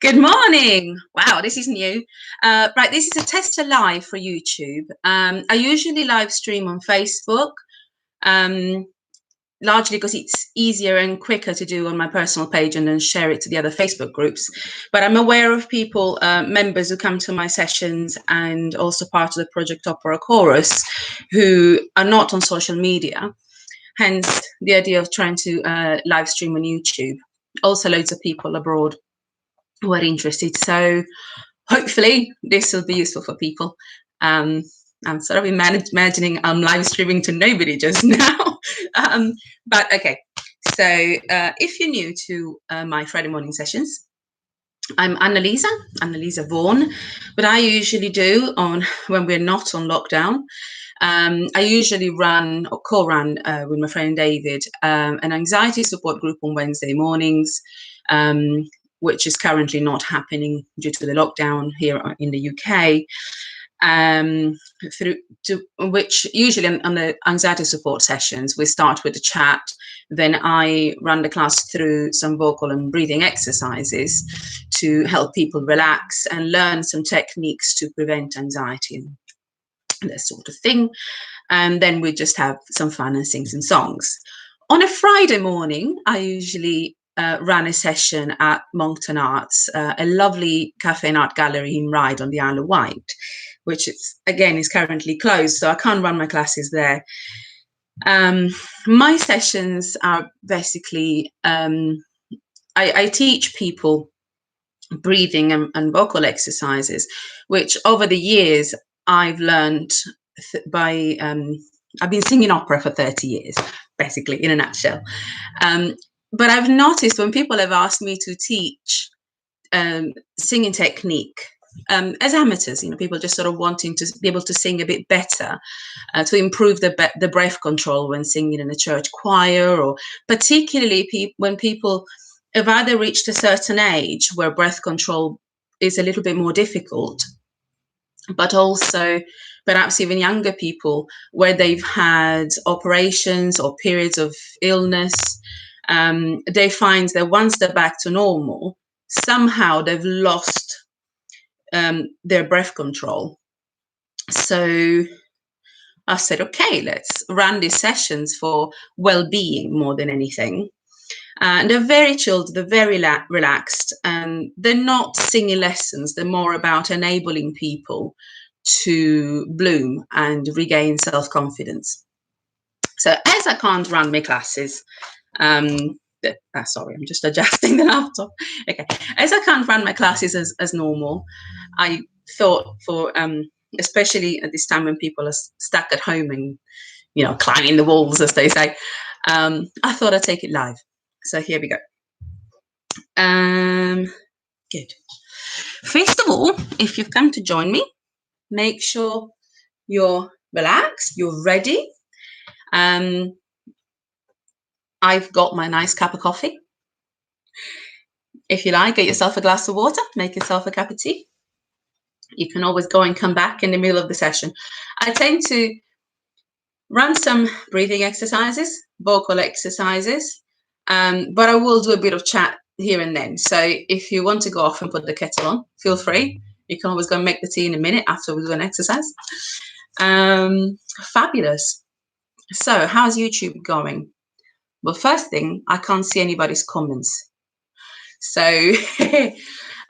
Good morning. Wow, this is new. Right, this is a tester live for YouTube. I usually live stream on Facebook, um, largely because it's easier and quicker to do on my personal page and then share it to the other Facebook groups. But I'm aware of people, members who come to my sessions and also part of the Project Opera Chorus who are not on social media, hence the idea of trying to live stream on YouTube. Also loads of people abroad who are interested. So hopefully this will be useful for people. I'm sort of imagining I'm live streaming to nobody just now. But okay, so if you're new to my Friday morning sessions, I'm Annalisa Vaughan. What I usually do when we're not on lockdown, I usually run or co-run with my friend David an anxiety support group on Wednesday mornings, which is currently not happening due to the lockdown here in the UK. Which usually on the anxiety support sessions, we start with a chat. Then I run the class through some vocal and breathing exercises to help people relax and learn some techniques to prevent anxiety and that sort of thing. And then we just have some fun and sing some songs. On a Friday morning, I usually ran a session at Moncton Arts, a lovely cafe and art gallery in Ryde on the Isle of Wight, which is currently closed, so I can't run my classes there. My sessions are basically, I teach people breathing and vocal exercises, which over the years I've learned by, I've been singing opera for 30 years, basically, in a nutshell. But I've noticed when people have asked me to teach singing technique, as amateurs, people just sort of wanting to be able to sing a bit better, to improve the breath control when singing in a church choir, or particularly when people have either reached a certain age where breath control is a little bit more difficult, but also perhaps even younger people where they've had operations or periods of illness. They find that once they're back to normal, somehow they've lost their breath control. So I said, okay, let's run these sessions for well-being more than anything. And they're very chilled, they're very relaxed, and they're not singing lessons. They're more about enabling people to bloom and regain self-confidence. So as I can't run my classes, sorry, I'm just adjusting the laptop. Okay, as I can't run my classes as normal, I thought for, especially at this time when people are stuck at home and, climbing the walls, as they say, I thought I'd take it live. So here we go. Good. First of all, if you've come to join me, make sure you're relaxed, you're ready. I've got my nice cup of coffee. If you like, get yourself a glass of water, make yourself a cup of tea. You can always go and come back in the middle of the session. I tend to run some breathing exercises, vocal exercises, but I will do a bit of chat here and then. So if you want to go off and put the kettle on, feel free. You can always go and make the tea in a minute after we do an exercise. Fabulous. So how's YouTube going? Well, first thing, I can't see anybody's comments. So,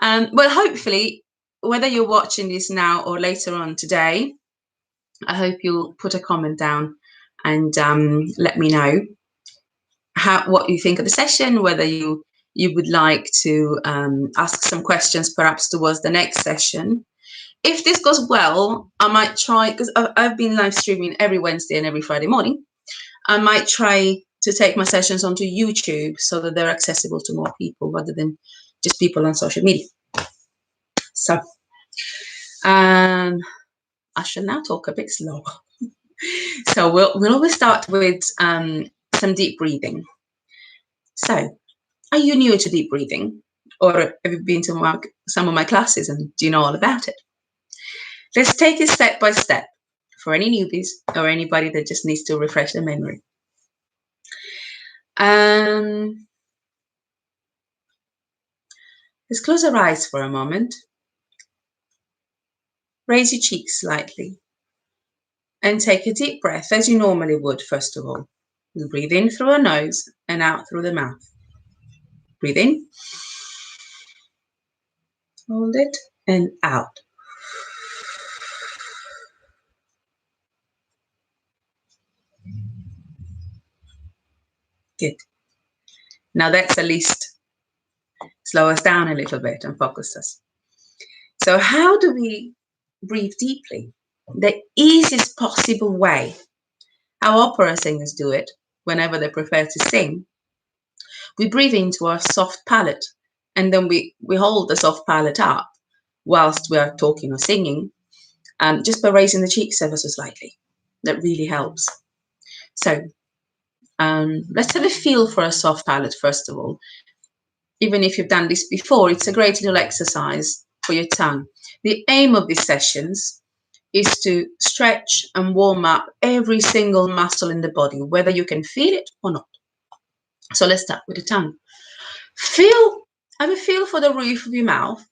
well, hopefully, whether you're watching this now or later on today, I hope you'll put a comment down and let me know what you think of the session, whether you would like to ask some questions perhaps towards the next session. If this goes well, I might try, because I've been live streaming every Wednesday and every Friday morning, I might try to take my sessions onto YouTube so that they're accessible to more people rather than just people on social media. So I shall now talk a bit slower. So we'll always start with some deep breathing. So are you new to deep breathing, or have you been to some of my classes and do you know all about it? Let's take it step by step for any newbies or anybody that just needs to refresh their memory. Just close your eyes for a moment. Raise your cheeks slightly. And take a deep breath as you normally would, first of all. You breathe in through your nose and out through the mouth. Breathe in. Hold it and out. Good. Now that's at least slow us down a little bit and focus us. So how do we breathe deeply? The easiest possible way, how opera singers do it whenever they prefer to sing, we breathe into our soft palate, and then we hold the soft palate up whilst we are talking or singing, just by raising the cheeks ever so slightly. That really helps. So let's have a feel for a soft palate first of all. Even if you've done this before, it's a great little exercise for your tongue. The aim of these sessions is to stretch and warm up every single muscle in the body, whether you can feel it or not. So let's start with the tongue. Have a feel for the roof of your mouth,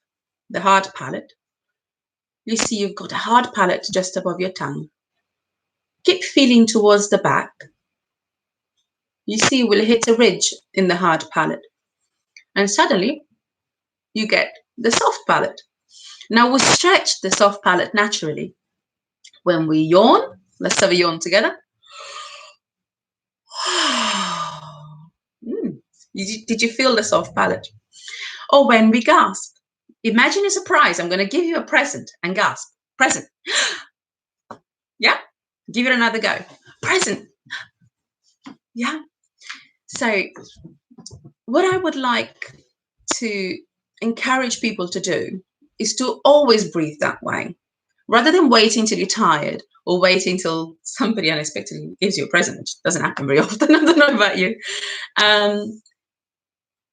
the hard palate. You see you've got a hard palate just above your tongue. Keep feeling towards the back. You see we'll hit a ridge in the hard palate. And suddenly you get the soft palate. Now we stretch the soft palate naturally. When we yawn, let's have a yawn together. Did you feel the soft palate? Or when we gasp. Imagine a surprise. I'm going to give you a present and gasp. Present. Yeah? Give it another go. Present. Yeah? So what I would like to encourage people to do is to always breathe that way, rather than waiting till you're tired or waiting till somebody unexpectedly gives you a present, which doesn't happen very often. I don't know about you.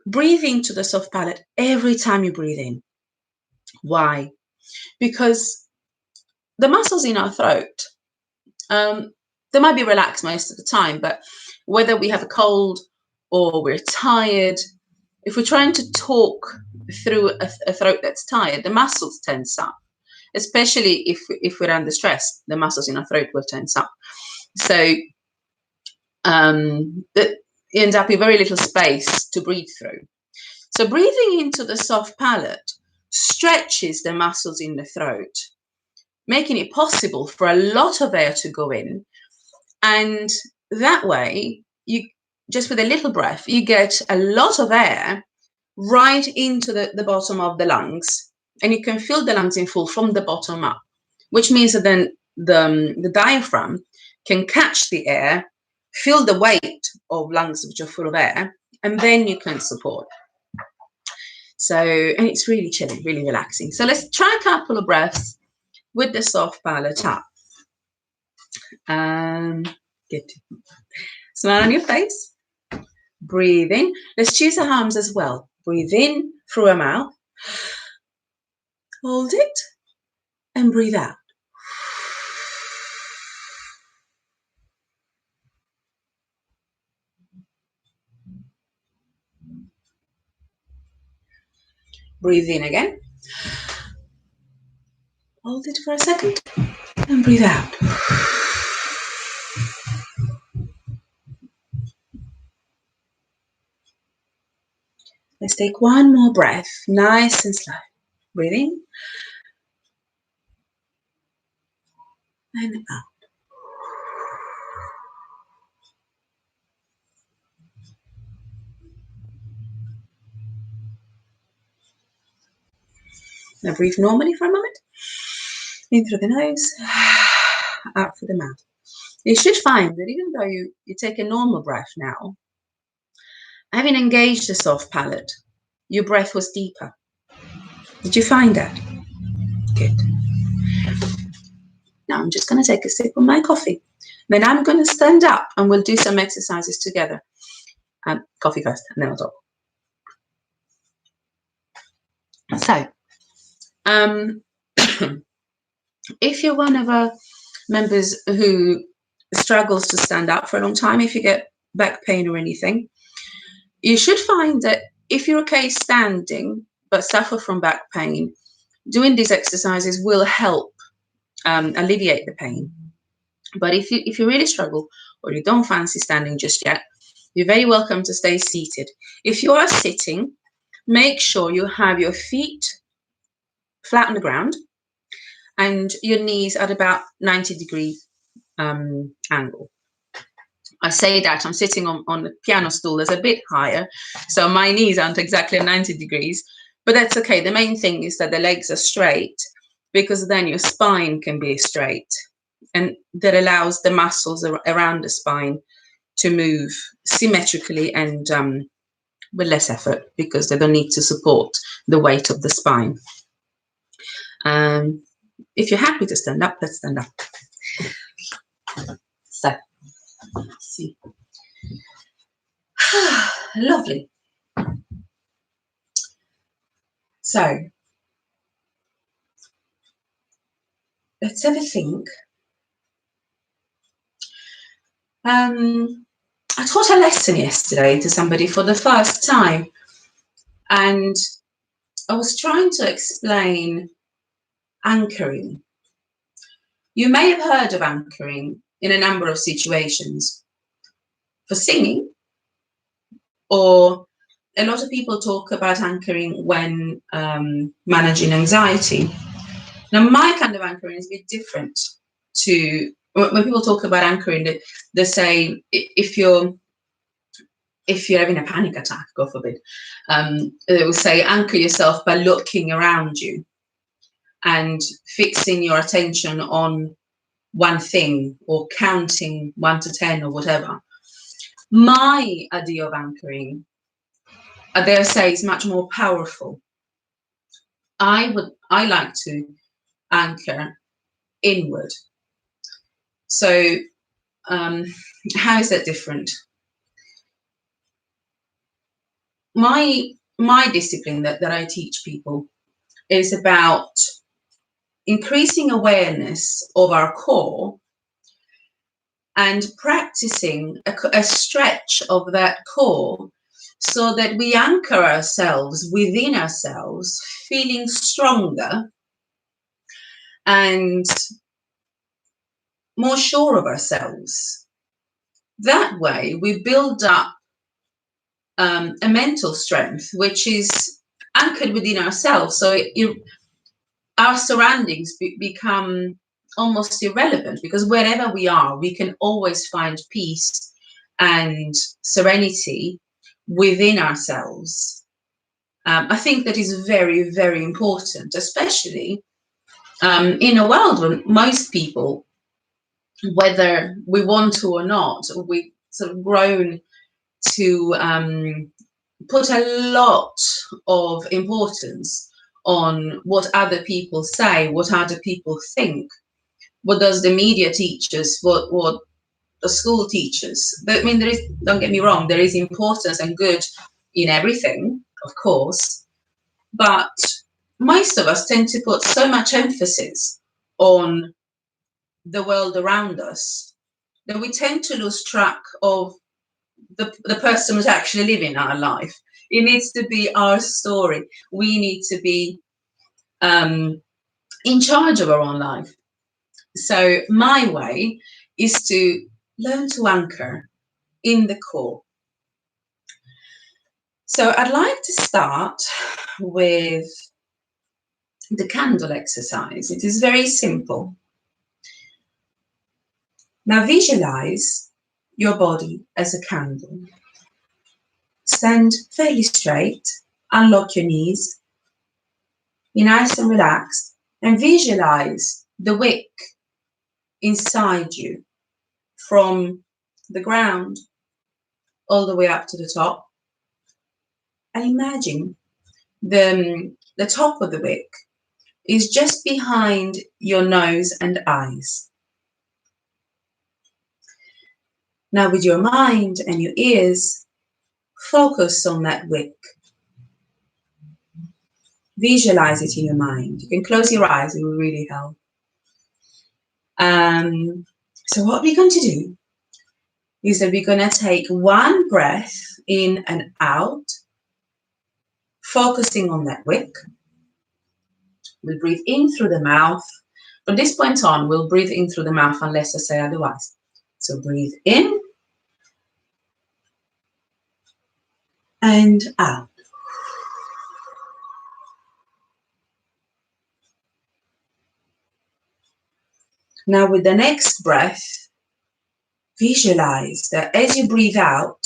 Breathe into the soft palate every time you breathe in. Why? Because the muscles in our throat, they might be relaxed most of the time, but whether we have a cold or we're tired, if we're trying to talk through a throat that's tired, the muscles tense up, especially if we're under stress, the muscles in our throat will tense up. So that ends up with very little space to breathe through. So breathing into the soft palate stretches the muscles in the throat, making it possible for a lot of air to go in. And that way, you just with a little breath, you get a lot of air right into the bottom of the lungs, and you can fill the lungs in full from the bottom up, which means that then the diaphragm can catch the air, feel the weight of lungs which are full of air, and then you can support. So, and it's really chilling, really relaxing. So let's try a couple of breaths with the soft palate up. Good. Smile on your face. Breathe in. Let's choose our arms as well. Breathe in through our mouth. Hold it and breathe out. Breathe in again. Hold it for a second and breathe out. Let's take one more breath, nice and slow. Breathe in and out. Now breathe normally for a moment. In through the nose, out through the mouth. You should find that even though you take a normal breath now, having engaged the soft palate, your breath was deeper. Did you find that? Good. Now I'm just going to take a sip of my coffee. Then I'm going to stand up and we'll do some exercises together. Coffee first, and then I'll talk. So, if you're one of our members who struggles to stand up for a long time, if you get back pain or anything, you should find that if you're okay standing, but suffer from back pain, doing these exercises will help alleviate the pain. But if you really struggle, or you don't fancy standing just yet, you're very welcome to stay seated. If you are sitting, make sure you have your feet flat on the ground and your knees at about 90-degree angle. I say that I'm sitting on the piano stool that's a bit higher, so my knees aren't exactly 90 degrees, but that's okay. The main thing is that the legs are straight, because then your spine can be straight, and that allows the muscles around the spine to move symmetrically and with less effort, because they don't need to support the weight of the spine. If you're happy to stand up, let's stand up. So, let's see. Lovely. So, let's have a think. I taught a lesson yesterday to somebody for the first time, and I was trying to explain anchoring. You may have heard of anchoring in a number of situations. For singing, or a lot of people talk about anchoring when managing anxiety. Now, my kind of anchoring is a bit different to when people talk about anchoring. They say if you're having a panic attack, God forbid, they will say anchor yourself by looking around you and fixing your attention on one thing, or counting 1 to 10 or whatever. My idea of anchoring, I dare say, is much more powerful. I like to anchor inward. So how is that different? My discipline that I teach people is about increasing awareness of our core and practicing a stretch of that core, so that we anchor ourselves within ourselves, feeling stronger and more sure of ourselves. That way we build up a mental strength which is anchored within ourselves, so our surroundings become almost irrelevant, because wherever we are, we can always find peace and serenity within ourselves. I think that is very, very important, especially in a world where most people, whether we want to or not, we've sort of grown to put a lot of importance on what other people say, what other people think, what does the media teach us, what the school teachers. But I mean, there is, don't get me wrong, there is importance and good in everything, of course, but most of us tend to put so much emphasis on the world around us that we tend to lose track of the person who's actually living our life. It needs to be our story. We need to be in charge of our own life. So my way is to learn to anchor in the core. So I'd like to start with the candle exercise. It is very simple. Now visualize your body as a candle. Stand fairly straight, unlock your knees, be nice and relaxed, and visualize the wick inside you from the ground all the way up to the top. And imagine the top of the wick is just behind your nose and eyes. Now with your mind and your ears, focus on that wick. Visualize it in your mind. You can close your eyes, it will really help. So what we're going to do is that we're going to take one breath in and out focusing on that wick. We'll breathe in through the mouth. From this point on, we'll breathe in through the mouth unless I say otherwise. So breathe in and out. Now with the next breath, visualize that as you breathe out,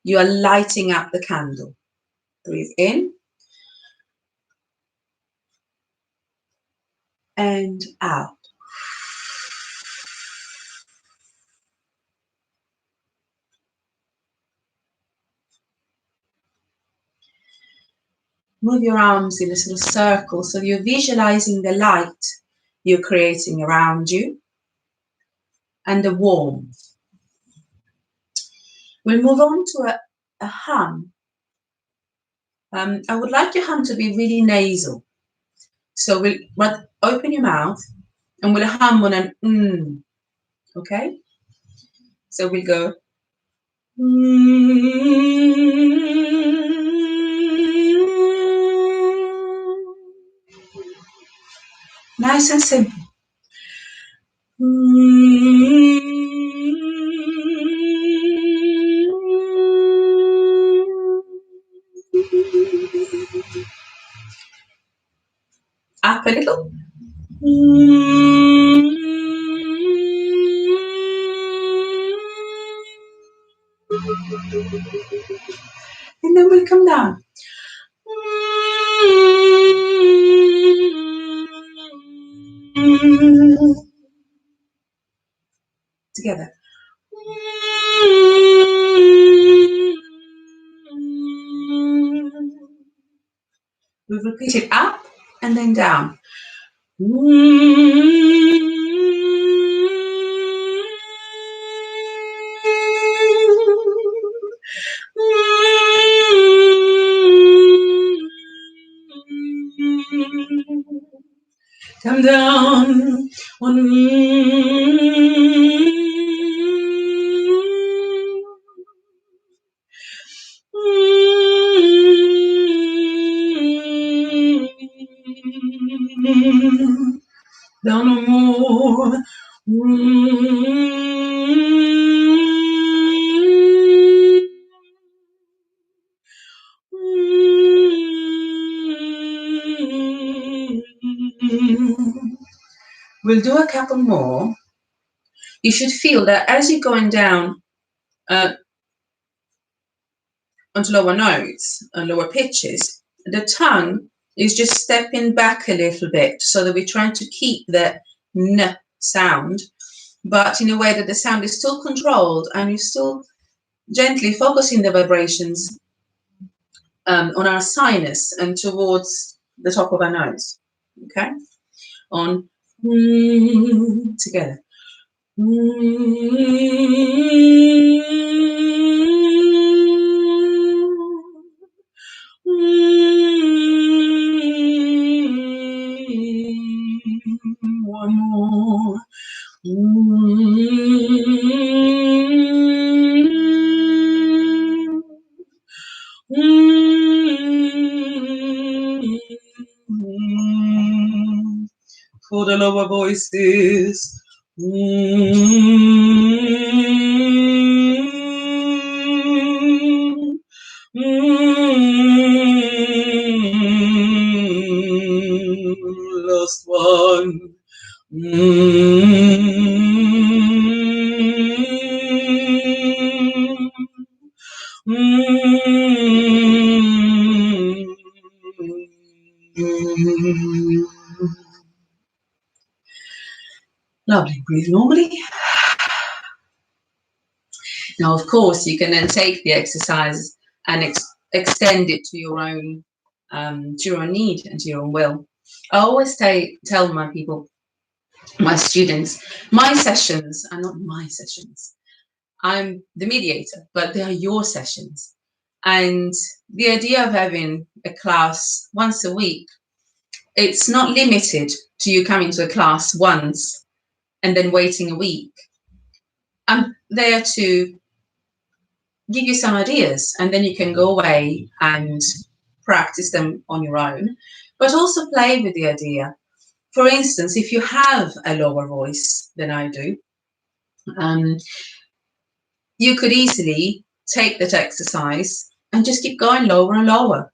you are lighting up the candle. Breathe in and out. Move your arms in a sort of circle so you're visualizing the light you're creating around you and the warmth. We'll move on to a hum. I would like your hum to be really nasal. So we'll open your mouth and we'll hum on an okay? So we'll go nice and simple. Up a little. And then we'll come down. Together. We'll repeat it up and then down. Come down. Down no more. We'll do a couple more. You should feel that as you're going down onto lower notes and lower pitches, the tongue is just stepping back a little bit so that we're trying to keep the N sound, but in a way that the sound is still controlled and you're still gently focusing the vibrations on our sinus and towards the top of our nose. Okay? On together. One more. For the lower voices. Last one. Lovely. Breathe normally. Now, of course, you can then take the exercise and extend it to your own need and to your own will. I always tell my people, my students, my sessions are not my sessions. I'm the mediator, but they are your sessions. And the idea of having a class once a week, it's not limited to you coming to a class once and then waiting a week. I'm there to give you some ideas, and then you can go away and practice them on your own, but also play with the idea. For instance, if you have a lower voice than I do, you could easily take that exercise and just keep going lower and lower.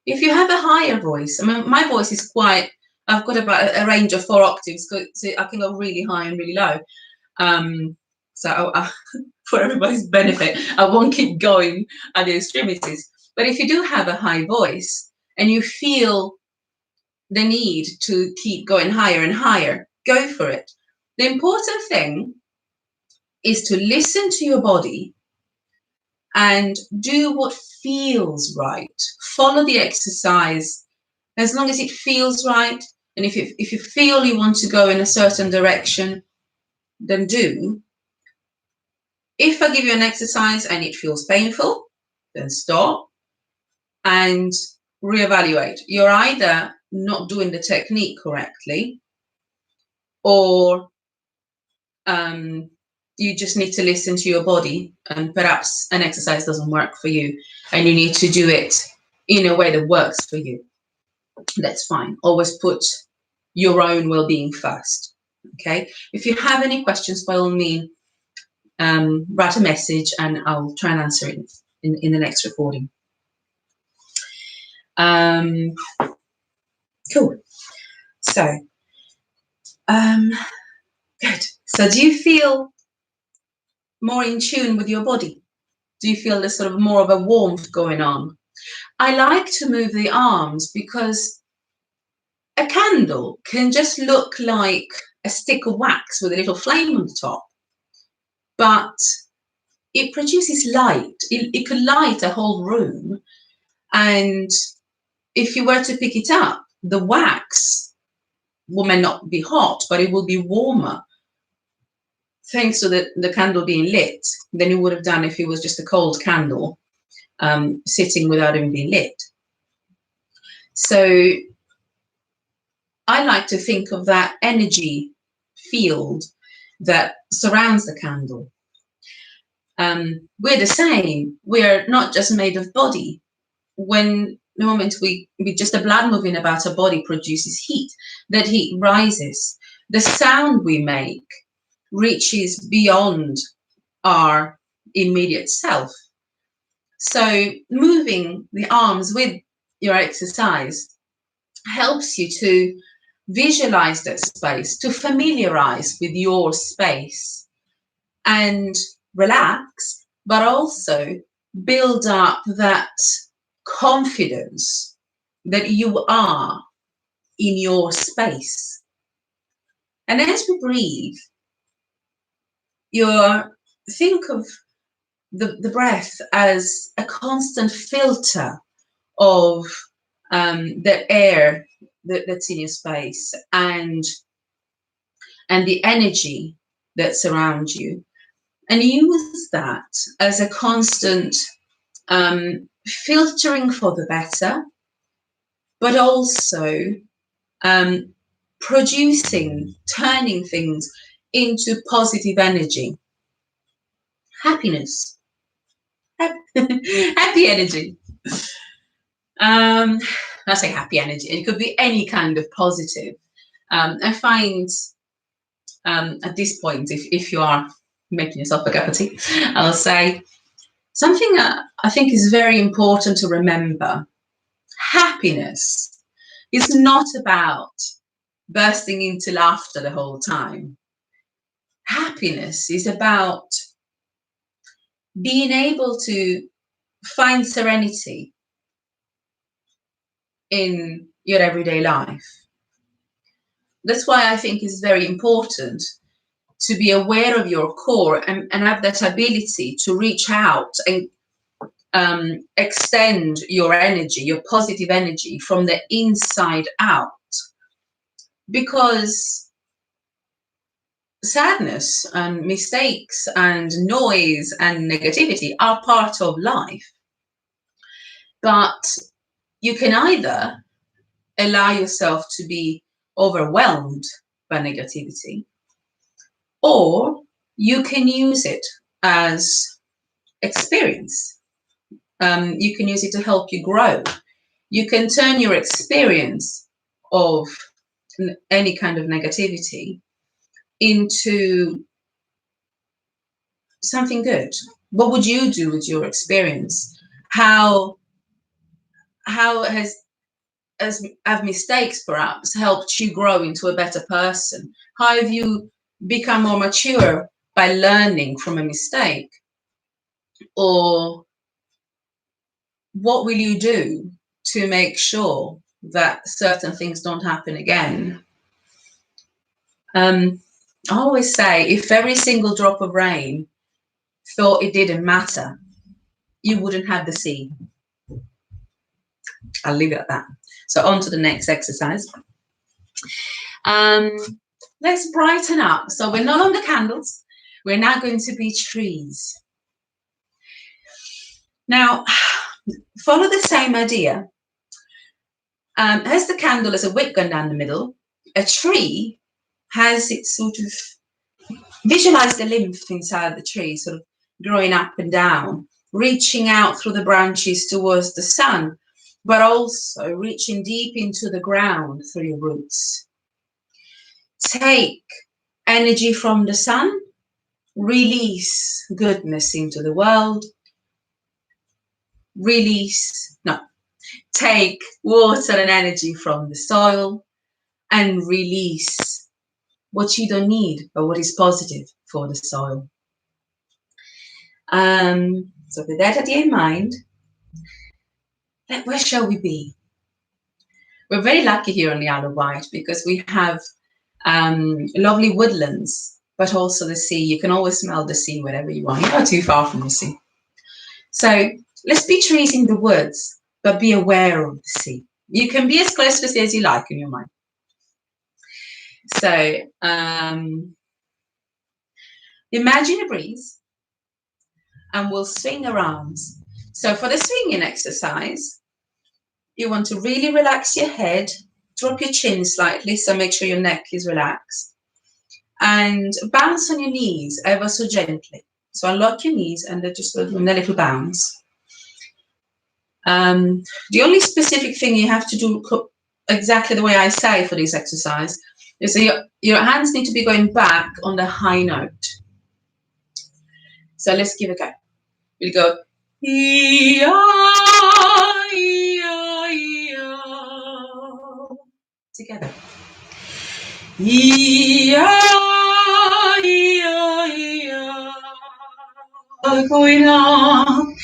If you have a higher voice, I mean, my voice is quite, I've got about a range of 4 octaves, so I can go really high and really low. For everybody's benefit, I won't keep going at the extremities. But if you do have a high voice and you feel the need to keep going higher and higher, go for it. The important thing is to listen to your body and do what feels right. Follow the exercise as long as it feels right. And if you feel you want to go in a certain direction, then do. If I give you an exercise and it feels painful, then stop and reevaluate. You're either not doing the technique correctly, or you just need to listen to your body, and perhaps an exercise doesn't work for you and you need to do it in a way that works for you. That's fine. Always put your own well-being first. Okay. If you have any questions, by all means, write a message and I'll try and answer it in the next recording. Cool. So, good. So do you feel more in tune with your body? Do you feel there's sort of more of a warmth going on? I like to move the arms because a candle can just look like a stick of wax with a little flame on the top, but it produces light. It could light a whole room, and if you were to pick it up, the wax may not be hot, but it will be warmer thanks to the candle being lit than it would have done if it was just a cold candle sitting without even being lit. So I like to think of that energy field that surrounds the candle. We're the same. We're not just made of body. When the moment we just the blood moving about our body produces heat, that heat rises. The sound we make reaches beyond our immediate self. So moving the arms with your exercise helps you to visualize that space, to familiarize with your space and relax, but also build up that confidence that you are in your space. And as we breathe, think of the breath as a constant filter of the air that's in your space and the energy that surrounds you, and use that as a constant filtering for the better, but also turning things into positive energy, happiness, happy energy. I say happy energy, it could be any kind of positive. I find at this point, if you are making yourself a cup of tea, I'll say something that I think is very important to remember. Happiness is not about bursting into laughter the whole time. Happiness is about being able to find serenity in your everyday life. That's why I think it's very important to be aware of your core and have that ability to reach out and extend your energy, your positive energy from the inside out. Because sadness and mistakes and noise and negativity are part of life. But you can either allow yourself to be overwhelmed by negativity, or you can use it as experience. You can use it to help you grow you can turn your experience of any kind of negativity into something good. What would you do with your experience? How have mistakes perhaps helped you grow into a better person? How have you become more mature by learning from a mistake? Or what will you do to make sure that certain things don't happen again? I always say, if every single drop of rain thought it didn't matter, you wouldn't have the sea. I'll leave it at that. So on to the next exercise. Let's brighten up. So we're not on the candles. We're now going to be trees. Now, follow the same idea. As the candle is a wick going down the middle, a tree has its sort of, visualize the lymph inside the tree, sort of growing up and down, reaching out through the branches towards the sun, but also reaching deep into the ground through your roots. Take energy from the sun, release goodness into the world, take water and energy from the soil and release what you don't need, but what is positive for the soil. So with that idea in mind, where shall we be? We're very lucky here on the Isle of Wight because we have lovely woodlands, but also the sea. You can always smell the sea wherever you are. You're not too far from the sea. So let's be trees in the woods, but be aware of the sea. You can be as close to the sea as you like in your mind. So imagine a breeze and we'll swing our arms. So for the swinging exercise, you want to really relax your head, drop your chin slightly, so make sure your neck is relaxed, and bounce on your knees ever so gently. So unlock your knees and they're just a little bounce. The only specific thing you have to do exactly the way I say for this exercise is that your hands need to be going back on the high note. So let's give it a go. We'll go together. Going on.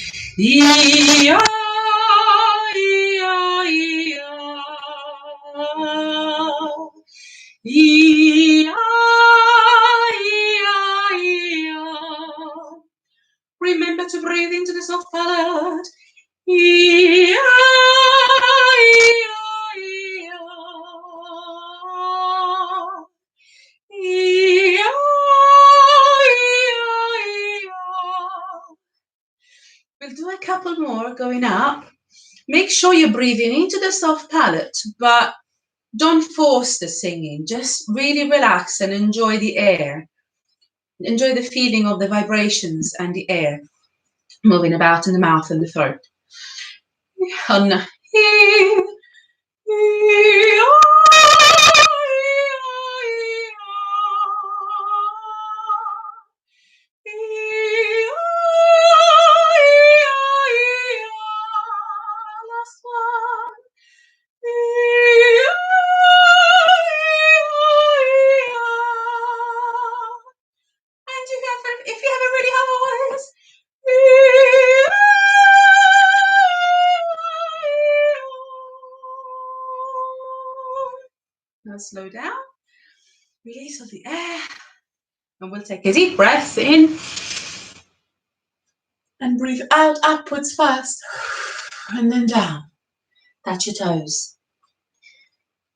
Remember to breathe into the soft palate. We'll do a couple more going up. Make sure you're breathing into the soft palate, but don't force the singing. Just really relax and enjoy the air. Enjoy the feeling of the vibrations and the air moving about in the mouth and the throat. Last one. And if you have a really high voice, now slow down, release all the air, and we'll take a deep breath in and breathe out upwards first and then down. Touch your toes.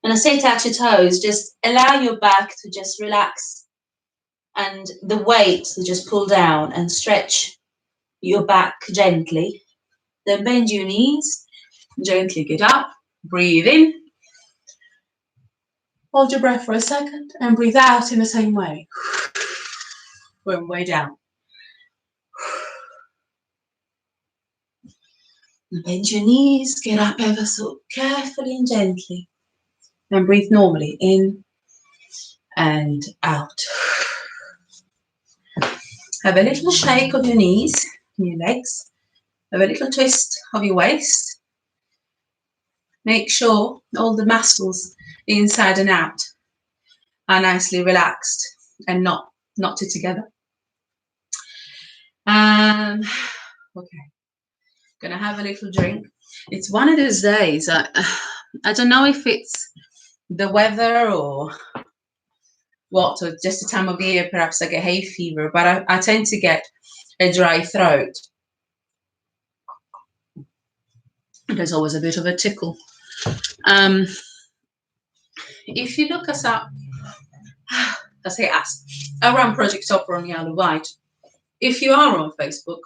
When I say touch your toes, just allow your back to just relax and the weight to just pull down and stretch your back gently. Then bend your knees, gently get up, breathe in. Hold your breath for a second and breathe out in the same way. Boom, way down. Bend your knees, get up ever so carefully and gently. And breathe normally in and out. Have a little shake of your knees and your legs. Have a little twist of your waist. Make sure all the muscles inside and out are nicely relaxed and not knotted together. Okay, gonna have a little drink. It's one of those days. I don't know if it's the weather or what, or just the time of the year. Perhaps I get hay fever, but I tend to get a dry throat. There's always a bit of a tickle. If you look us up, I say us, I run Project Opera on the Isle of Wight. If you are on Facebook,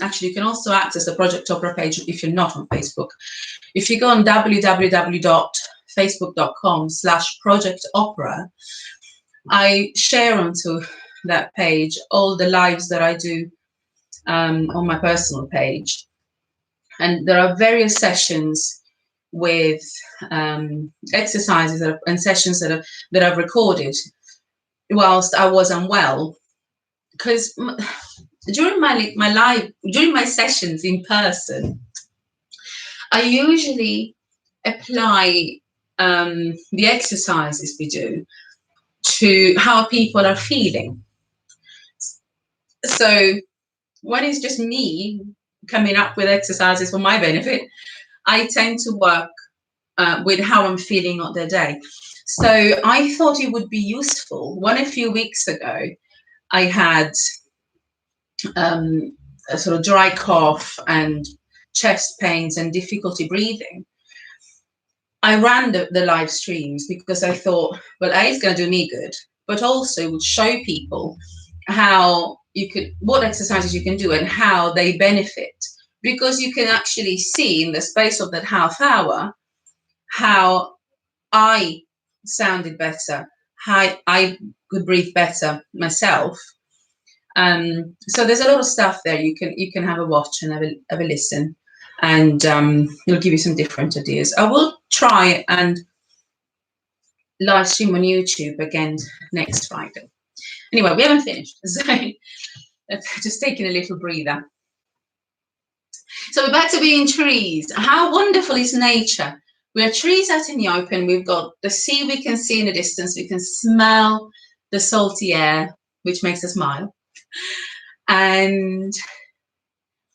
actually you can also access the Project Opera page if you're not on Facebook. If you go on www.facebook.com/Project Opera, I share onto that page all the lives that I do on my personal page. And there are various sessions with exercises and sessions that I've recorded whilst I was unwell, because during my sessions in person, I usually apply the exercises we do to how people are feeling. So when it's just me coming up with exercises for my benefit, I tend to work with how I'm feeling on the day. So I thought it would be useful. A few weeks ago, I had a sort of dry cough and chest pains and difficulty breathing. I ran the live streams because I thought, well, A, it's going to do me good, but also would show people how what exercises you can do and how they benefit, because you can actually see in the space of that half hour how I sounded better, how I could breathe better myself. So there's a lot of stuff there. You can have a watch and have a listen, and it'll give you some different ideas. I will try and live stream on YouTube again next Friday. Anyway, we haven't finished, so just taking a little breather. So we're back to being trees. How wonderful is nature? We are trees out in the open. We've got the sea we can see in the distance. We can smell the salty air, which makes us smile. And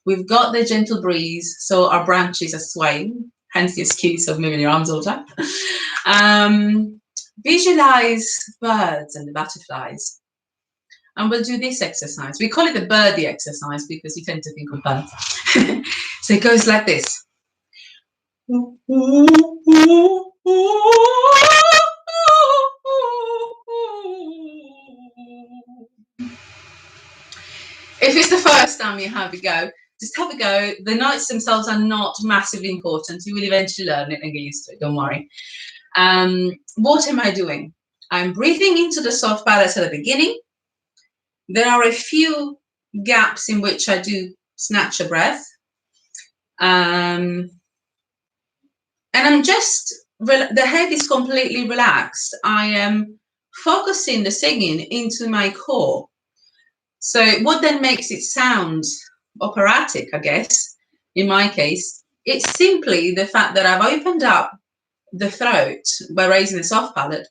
we've got the gentle breeze, so our branches are swaying, hence the excuse of moving your arms all the time. Visualize birds and the butterflies. And we'll do this exercise. We call it the birdie exercise because you tend to think of birds. So it goes like this. If it's the first time you have a go, just have a go. The notes themselves are not massively important. You will eventually learn it and get used to it, don't worry. What am I doing? I'm breathing into the soft palate at the beginning. There are a few gaps in which I do snatch a breath. And I'm just, the head is completely relaxed. I am focusing the singing into my core. So what then makes it sound operatic, I guess, in my case, it's simply the fact that I've opened up the throat by raising the soft palate,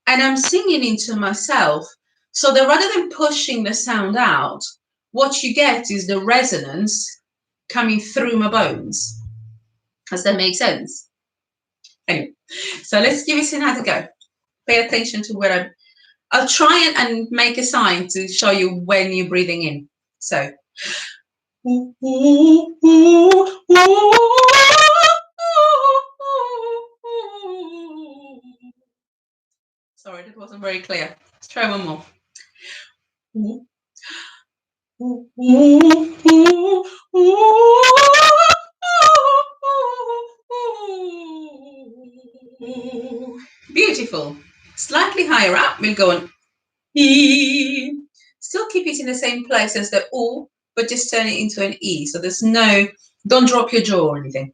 and I'm singing into myself, so that rather than pushing the sound out, what you get is the resonance coming through my bones. Does that make sense? Anyway, so let's give it another go. Pay attention to where I'll try and make a sign to show you when you're breathing in. So. Sorry, that wasn't very clear. Let's try one more. Beautiful. Slightly higher up, we'll go on E. Still keep it in the same place as the O, but just turn it into an E. So there's no, don't drop your jaw or anything.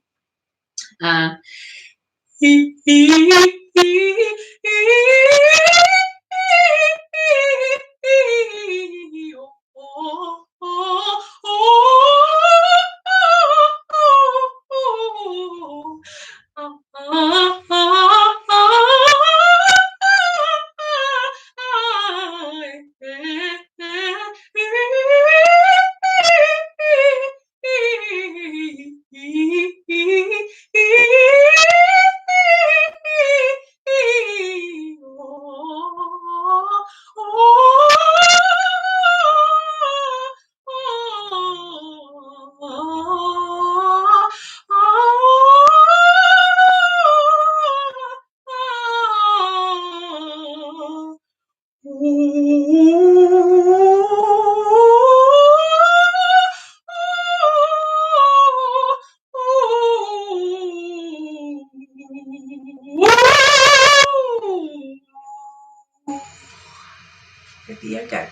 There you go.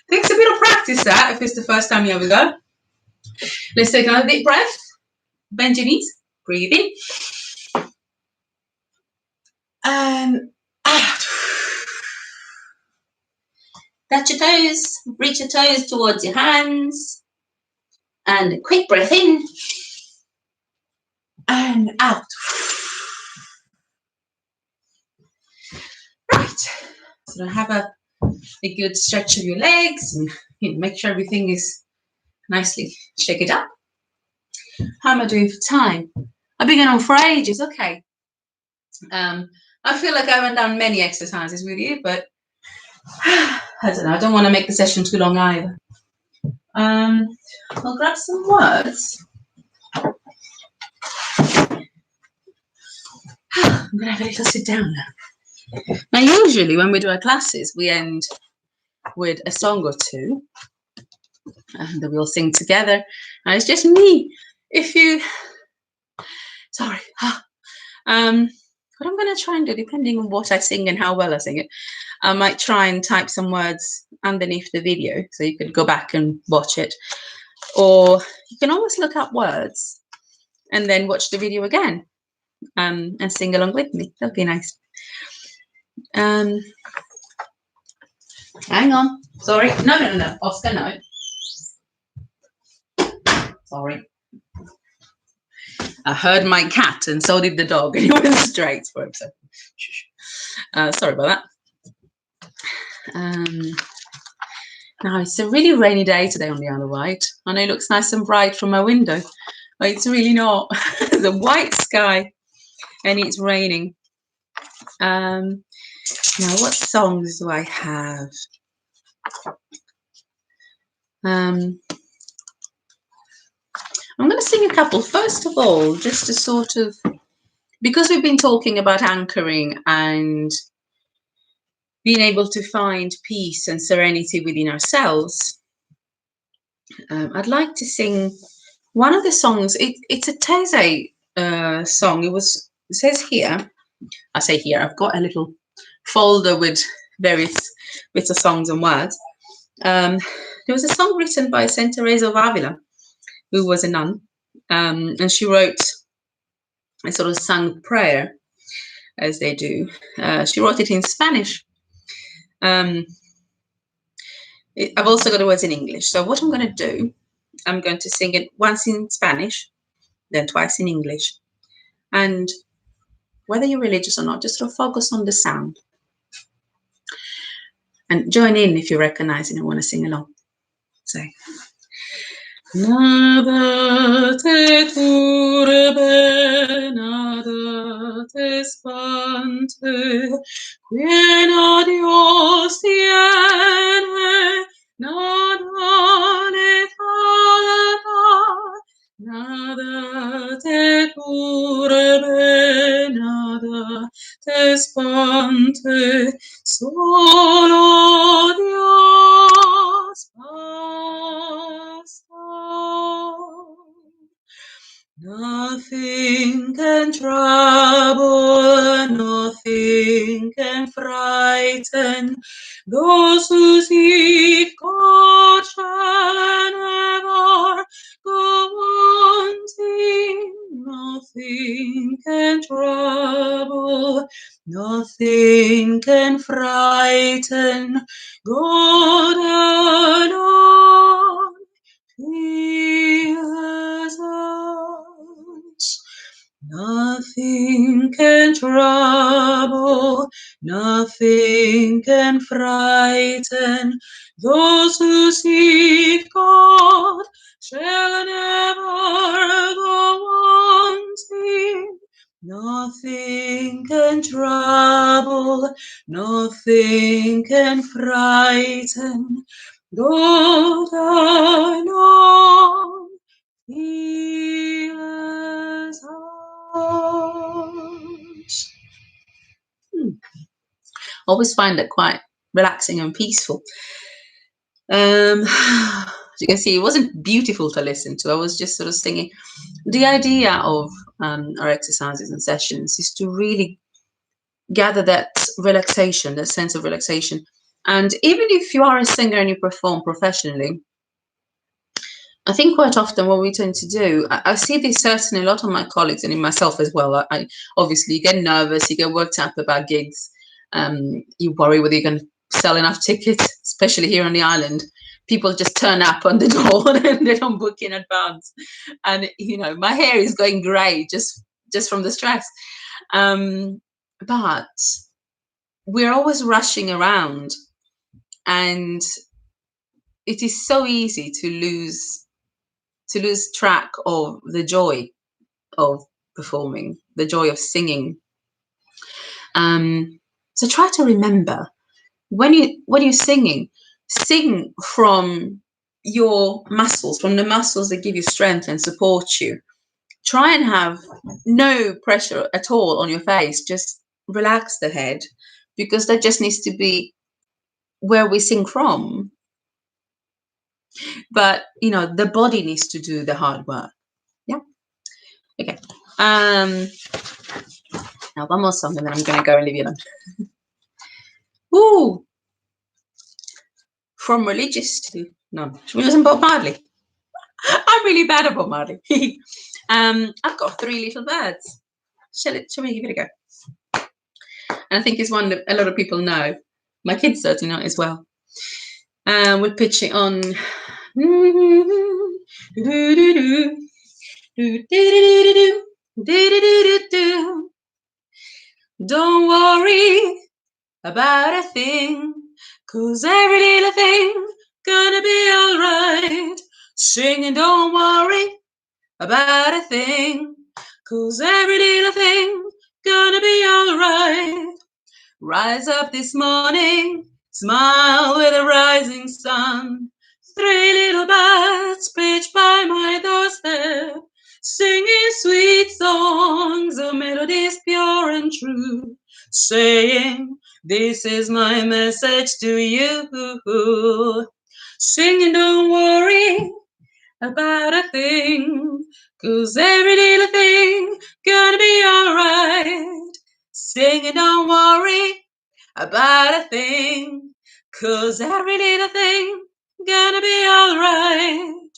Takes a bit of practice that if it's the first time you ever go. Let's take another deep breath. Bend your knees. Breathe in. And out. Touch your toes. Reach your toes towards your hands. And a quick breath in. And out. Right. So have a good stretch of your legs and make sure everything is nicely shake it up. How am I doing for time? I've been going on for ages. Okay. I feel like I haven't done many exercises with you, but I don't know. I don't want to make the session too long either. I'll grab some words. I'm going to have a little sit down now. Now, usually when we do our classes, we end with a song or two, and then we'll sing together. And it's just me. Sorry. What I'm going to try and do, depending on what I sing and how well I sing it, I might try and type some words underneath the video so you could go back and watch it. Or you can always look up words and then watch the video again and sing along with me. That'd be nice. Hang on. Sorry. No. Oscar, no. Sorry. I heard my cat and so did the dog and he went straight for himself. Sorry about that. Now it's a really rainy day today on the Isle of Wight. I know it looks nice and bright from my window, but it's really not. It's a white sky and it's raining. Now what songs do I have? I'm going to sing a couple. First of all, just to sort of, because we've been talking about anchoring and being able to find peace and serenity within ourselves, I'd like to sing one of the songs. It's a Taizé song. It says here, I say here, I've got a little folder with various bits of songs and words. There was a song written by Saint Teresa of Avila, who was a nun, and she wrote a sort of sung prayer, as they do. She wrote it in Spanish. I've also got the words in English. So what I'm going to do, I'm going to sing it once in Spanish, then twice in English. And whether you're religious or not, just sort of focus on the sound. And join in if you recognize it and want to sing along. So, nada te turbe, nada te espante, quien a Dios tiene, nada le falta, nada te turbe, nada te espante, solo Dios basta. Nothing can trouble, nothing can frighten those who seek God shall never go wanting. Nothing can trouble, nothing can frighten God alone. Hears us. Nothing can trouble, nothing can frighten those who seek God shall never go wanting. Nothing can trouble, nothing can frighten God alone hears us. Always find it quite relaxing and peaceful. As you can see, it wasn't beautiful to listen to. I was just sort of singing. The idea of our exercises and sessions is to really gather that relaxation, that sense of relaxation. And even if you are a singer and you perform professionally, I think quite often what we tend to do, I see this certainly a lot of my colleagues and in myself as well. I obviously, you get nervous, you get worked up about gigs, you worry whether you're going to sell enough tickets, especially here on the island. People just turn up on the door and they don't book in advance, and my hair is going grey just from the stress. But we're always rushing around, and it is so easy to lose track of the joy of performing, the joy of singing. So try to remember when you're singing, sing from your muscles, from the muscles that give you strength and support you. Try and have no pressure at all on your face. Just relax the head, because that just needs to be where we sing from. But the body needs to do the hard work. Yeah. Okay. Now one more song and then I'm going to go and leave you alone. Ooh. From religious to none. Should we listen to Bob Marley? I'm really bad at Bob Marley. I've got 3 little birds. Shall we give it a go? And I think it's one that a lot of people know. My kids certainly know it as well. We'll pitch it on. Don't worry about a thing, 'cause every little thing gonna be alright. Sing and don't worry about a thing, 'cause every little thing gonna be alright. Rise up this morning, smile with the rising sun. 3 little birds pitch by my doorstep, singing sweet songs of melodies pure and true, saying, this is my message to you. Sing and don't worry about a thing, 'cause every little thing gonna be alright. Sing and don't worry about a thing, 'cause every little thing gonna be alright.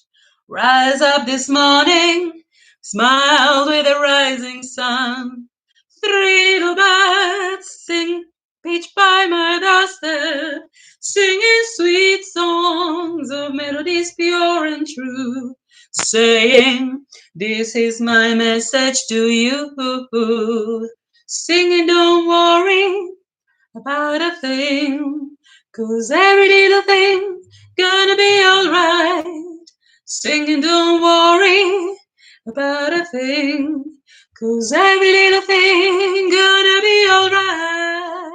Rise up this morning, smile with the rising sun. 3 little birds sing, pitch by my doorstep, singing sweet songs of melodies pure and true, saying, this is my message to you. Sing and don't worry about a thing, 'cause every little thing gonna be alright. Sing and don't worry about a thing, 'cause every little thing gonna be alright.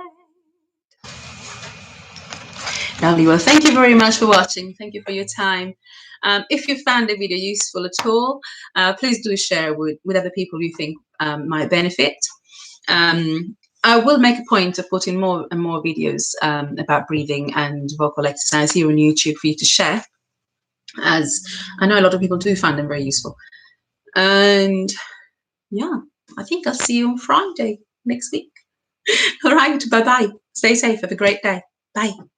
Lovely. Well, thank you very much for watching. Thank you for your time. If you found the video useful at all, please do share with other people you think might benefit. I will make a point of putting more and more videos about breathing and vocal exercise here on YouTube for you to share, as I know a lot of people do find them very useful. And yeah, I think I'll see you on Friday next week. All right, bye bye. Stay safe. Have a great day. Bye.